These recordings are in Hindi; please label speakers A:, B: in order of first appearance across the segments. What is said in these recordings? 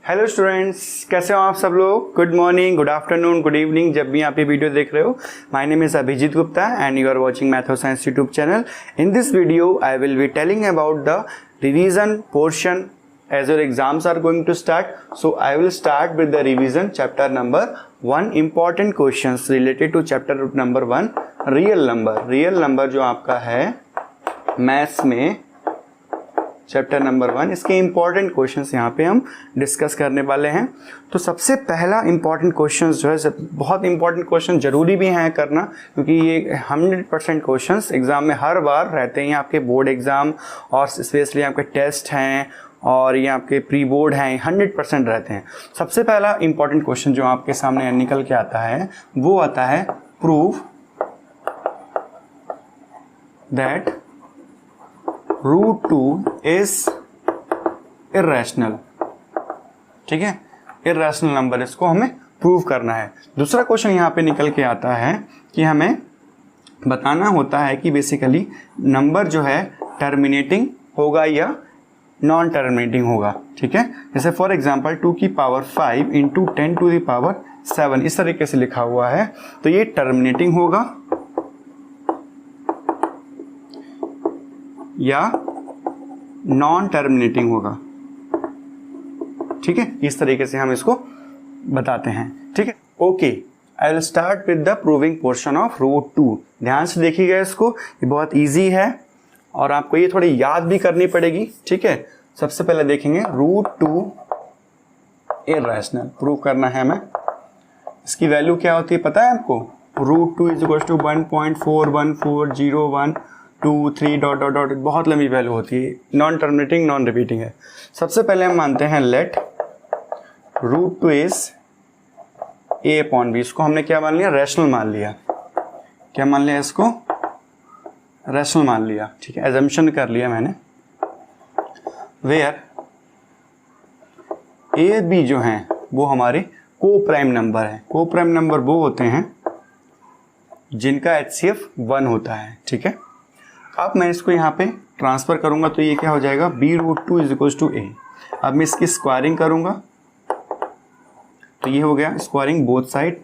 A: हेलो स्टूडेंट्स, कैसे हो आप सब लोग। Good morning, good afternoon, good evening, जब भी आप ये वीडियो देख रहे हो। My name is Abhijeet Gupta and you are watching math और science YouTube channel. In this video I will be telling about the revision portion as your exams are going to start. So I will start with the revision chapter number 1, important questions related to chapter number 1, real number। real number जो आपका है मैथ्स में चैप्टर नंबर 1, इसके इंपॉर्टेंट क्वेश्चंस यहाँ पे हम डिस्कस करने वाले हैं। तो सबसे पहला इंपॉर्टेंट क्वेश्चंस जो है, बहुत इंपॉर्टेंट क्वेश्चन जरूरी भी हैं करना, क्योंकि ये 100% क्वेश्चंस एग्जाम में हर बार रहते हैं। आपके बोर्ड एग्जाम और स्पेशली आपके टेस्ट हैं और ये आपके प्री बोर्ड हैं, 100% रहते हैं। सबसे पहला इंपॉर्टेंट क्वेश्चन जो आपके सामने निकल के आता है वो आता है प्रूव दैट √2 इज इर्रेशनल। ठीक है, इर्रेशनल नंबर, इसको हमें प्रूव करना है। दूसरा क्वेश्चन यहाँ पे निकल के आता है कि हमें बताना होता है कि बेसिकली नंबर जो है टर्मिनेटिंग होगा या नॉन टर्मिनेटिंग होगा। ठीक है, जैसे फॉर एग्जांपल 2 की power 5 into 10 to the power 7 इस तरीके से लिखा हुआ है, तो ये टर्मिनेटिंग होगा या नॉन टर्मिनेटिंग होगा। ठीक है, इस तरीके से हम इसको बताते हैं। ठीक है, okay, I will start with the proving portion of √2। ध्यान से देखिएगा इसको, ये बहुत इजी है और आपको ये थोड़ी याद भी करनी पड़ेगी। ठीक है, सबसे पहले देखेंगे √2 इर्रेशनल प्रूव करना है हमें। इसकी वैल्यू क्या होती है पता है आपको? √2 इज इक्वल टू 1.4141223 ... बहुत लंबी वैल्यू होती है, नॉन टर्मिनेटिंग नॉन रिपीटिंग है। सबसे पहले हम मानते हैं लेट √2 इज a/b। इसको हमने क्या मान लिया? रैशनल मान लिया। क्या मान लिया? इसको रैशनल मान लिया। ठीक है, एजम्पशन कर लिया मैंने। वेयर ए बी जो हैं वो हमारे को प्राइम नंबर हैं। को प्राइम नंबर वो होते हैं जिनका HCF 1 होता है। ठीक है, अब मैं इसको यहाँ पे ट्रांसफर करूंगा तो ये क्या हो जाएगा? b√2 is equal to a। अब मैं इसकी स्क्वायरिंग करूंगा तो ये हो गया squaring both side,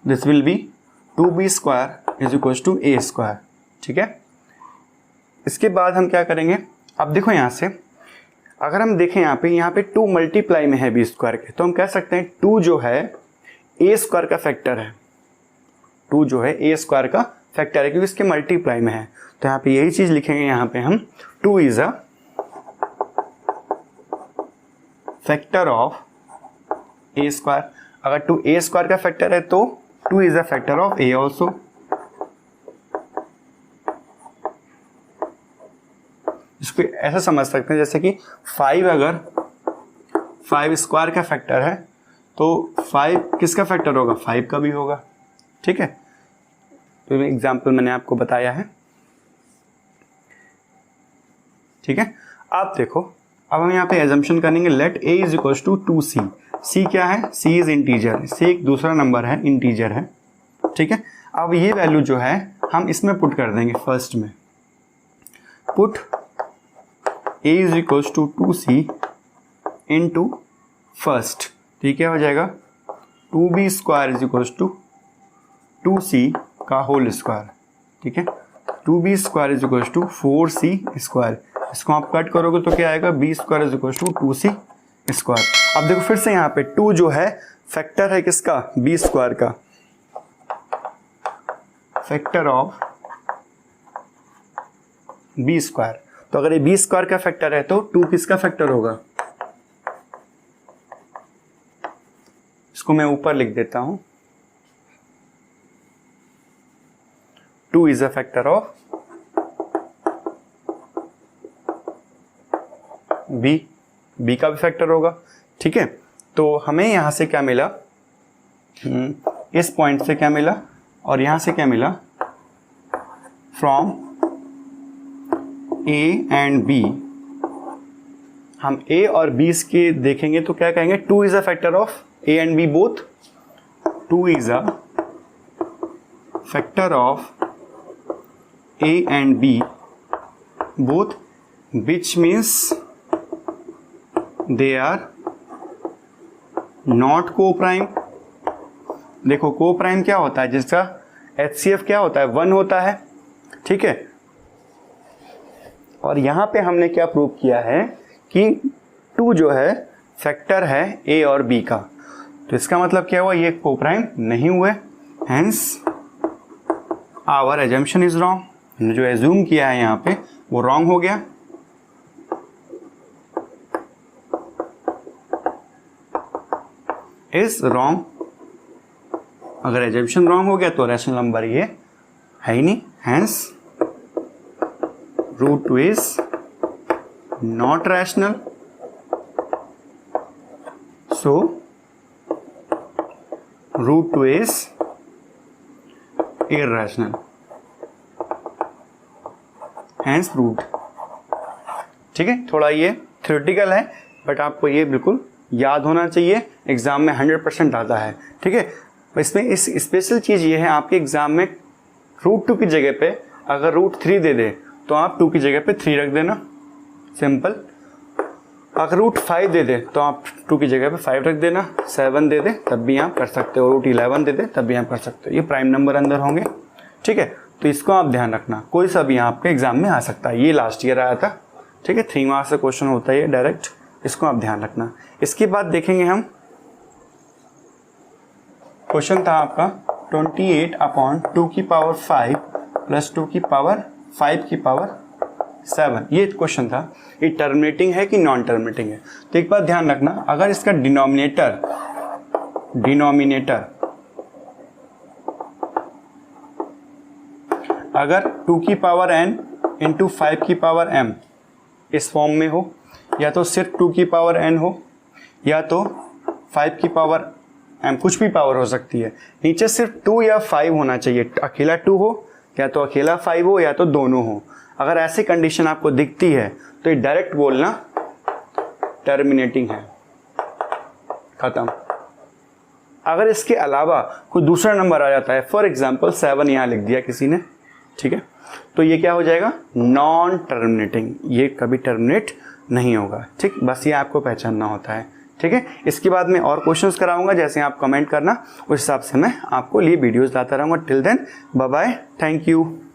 A: this will be 2b² is equal to a²। ठीक है, इसके बाद हम क्या करेंगे? अब देखो यहाँ से अगर हम देखें यहाँ पे 2 मल्टीप्लाई में है b² के, तो हम कह सकते हैं 2 जो है a² का फैक्टर है। 2 जो है a² का फैक्टर है क्योंकि इसके मल्टीप्लाई में है। तो यहाँ पे यही चीज लिखेंगे यहाँ पे हम, 2 is a factor of a²। अगर 2 a² का फैक्टर है तो 2 is a factor of a also. इसको ऐसा समझ सकते हैं जैसे कि 5 अगर 5² का फैक्टर है तो 5 किसका फैक्टर होगा? 5 का भी होगा। ठीक है, तो एग्जाम्पल मैंने आपको बताया है। ठीक है, आप देखो अब हम यहाँ पे एजम्पशन करेंगे let a is equal to 2c। c क्या है? c इज इंटीजर, c एक दूसरा नंबर है, इंटीजर है। ठीक है, अब ये वैल्यू जो है हम इसमें पुट कर देंगे फर्स्ट में। Put a is equal to 2c into first. ठीक है, हो जाएगा 2b² is equal to 2c का होल स्क्वायर। ठीक है, 2b² is equal to 4c²। इसको आप कट करोगे तो क्या आएगा? b² is equal to 2c²। अब देखो फिर से यहाँ पे 2 जो है फैक्टर है किसका? b² का, फैक्टर ऑफ b²। तो अगर ये b² का फैक्टर है तो 2 किसका फैक्टर होगा? इसको मैं ऊपर लिख देता हूं, 2 is a factor of b का भी फैक्टर होगा। ठीक है, तो हमें यहां से क्या मिला? इस पॉइंट से क्या मिला और यहां से क्या मिला? फ्रॉम a एंड b हम a और b के देखेंगे तो क्या कहेंगे? 2 is a factor of a and b both. 2 is a factor of a and b both, which means they are not coprime. देखो को प्राइम क्या होता है, जिसका HCF क्या होता है, 1 होता है, ठीक है। और यहां पे हमने क्या प्रूव किया है कि 2 जो है फैक्टर है A और B का, तो इसका मतलब क्या हुआ, ये को प्राइम नहीं हुए, hence our assumption is wrong. जो एज्यूम किया है यहाँ पे वो रॉन्ग हो गया। इज रॉन्ग, अगर एजम्पशन रॉन्ग हो गया तो रैशनल नंबर ये है ही नहीं, hence √2 is not rational, so √2 is irrational, hence proved। ठीक है, थोड़ा ये थ्योरेटिकल है बट आपको ये बिल्कुल याद होना चाहिए, एग्जाम में 100% आता है, ठीक है। इसमें इस स्पेशल चीज़ ये है, आपके एग्जाम में √2 की जगह पे अगर √3 दे दे तो आप 2 की जगह पे 3 रख देना, सिंपल। अगर √5 दे दे तो आप 2 की जगह पे 5 रख देना, 7 दे दे तब भी आप कर सकते हो, √11 दे दे तब भी आप कर सकते हो, ये प्राइम नंबर अंदर होंगे, ठीक है। तो इसको आप ध्यान रखना, कोई सा भी आपके एग्जाम में आ सकता है, ये लास्ट ईयर आया था, ठीक है, 3 मार्क्स का क्वेश्चन होता है ये डायरेक्ट, इसको आप ध्यान रखना। इसके बाद देखेंगे हम, क्वेश्चन था आपका 28/2⁵ प्लस 2⁵5⁵7, ये क्वेश्चन था। ये टर्मिनेटिंग है कि नॉन टर्मिनेटिंग है, तो एक बात ध्यान रखना, अगर इसका डिनोमिनेटर अगर 2⁵n इंटू 5⁵m इस फॉर्म में हो, या तो सिर्फ 2⁵n हो, या तो 5⁵m, कुछ भी पावर हो सकती है, नीचे सिर्फ 2 या 5 होना चाहिए, अकेला 2 हो या तो अकेला 5 हो या तो दोनों हो। अगर ऐसी कंडीशन आपको दिखती है तो ये डायरेक्ट बोलना टर्मिनेटिंग है, खत्म। अगर इसके अलावा कोई दूसरा नंबर आ जाता है, फॉर एग्जांपल 7 यहाँ लिख दिया किसी ने, ठीक है, तो ये क्या हो जाएगा, नॉन टर्मिनेटिंग, ये कभी टर्मिनेट नहीं होगा, ठीक। बस ये आपको पहचानना होता है, ठीक है। इसके बाद में और क्वेश्चंस कराऊंगा, जैसे आप कमेंट करना उस हिसाब से मैं आपको लिए वीडियोस लाता रहूँगा। Till then bye bye, thank you.